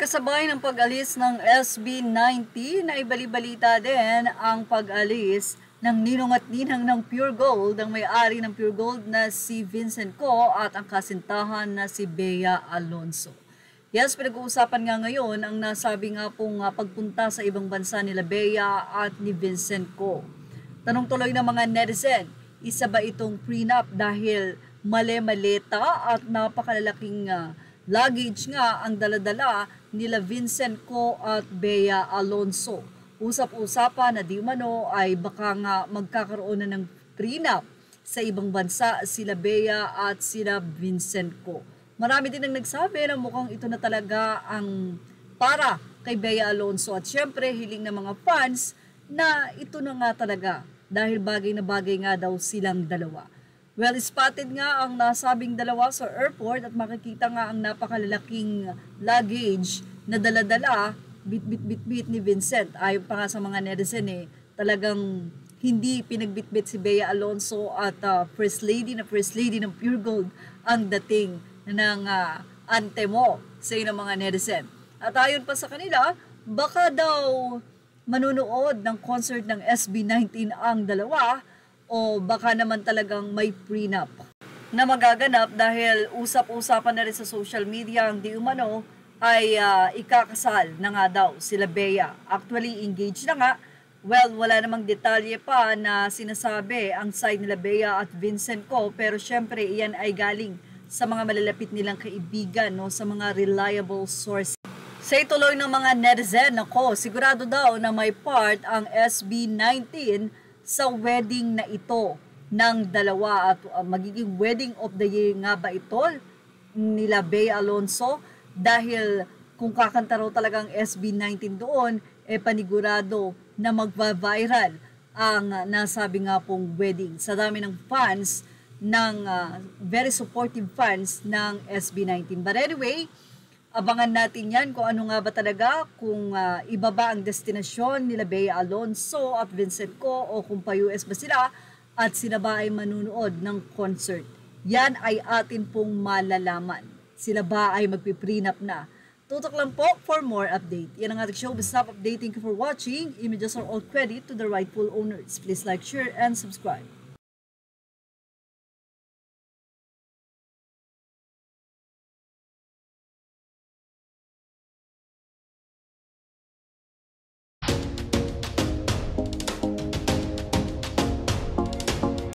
Kasabay ng pag-alis ng SB19 na ibali-balita din ang pag-alis ng ninong at ninang ng Pure Gold, ang may-ari ng Pure Gold na si Vincent Co at ang kasintahan na si Bea Alonso. Yes, pinag-uusapan nga ngayon ang nasabi nga pong pagpunta sa ibang bansa nila Bea at ni Vincent Co. Tanong tuloy ng mga netizen, isa ba itong prenup dahil mali-maleta at napakalalaking luggage nga ang daladala nila Vincent Co at Bea Alonso. Usap-usapan na di umano ay baka nga magkakaroon na ng prenup sa ibang bansa sila Bea at sila Vincent Co. Marami din ang nagsabi na mukhang ito na talaga ang para kay Bea Alonso at syempre hiling ng mga fans na ito na nga talaga dahil bagay na bagay nga daw silang dalawa. Well, spotted nga ang nasabing dalawa sa airport at makikita nga ang napakalalaking luggage na dala-dala, bit-bit-bit-bit ni Vincent. Ayon pa nga sa mga netizen talagang hindi pinagbitbit si Bea Alonso at First Lady ng Pure Gold ang dating ng antemo sa ng mga netizen. At ayon pa sa kanila, baka daw manunood ng concert ng SB19 ang dalawa o baka naman talagang may prenup na magaganap dahil usap-usapan na rin sa social media ang di umano ay ikakasal na nga daw sila Bea. Actually, engaged na nga. Well, wala namang detalye pa na sinasabi ang side nila Bea at Vincent Co. Pero syempre, iyan ay galing sa mga malalapit nilang kaibigan, no, sa mga reliable sources. Sa ituloy ng mga netizen, nako, sigurado daw na may part ang SB19 sa wedding na ito ng dalawa at magiging wedding of the year nga ba ito nila Bea Alonso dahil kung kakanta raw talagang SB19 doon, panigurado na magva-viral ang nasabi nga pong wedding. Sa dami ng fans, ng very supportive fans ng SB19. But anyway, abangan natin yan kung ano nga ba talaga, kung iba ba ang destinasyon nila Bea Alonso at Vincent Co o kung pa-US ba sila at sila ba ay manunood ng concert. Yan ay atin pong malalaman. Sila ba ay magpiprenup na. Tutok lang po for more update. Yan ang ating show. Stop updating you for watching. Images are all credit to the rightful owners. Please like, share, and subscribe.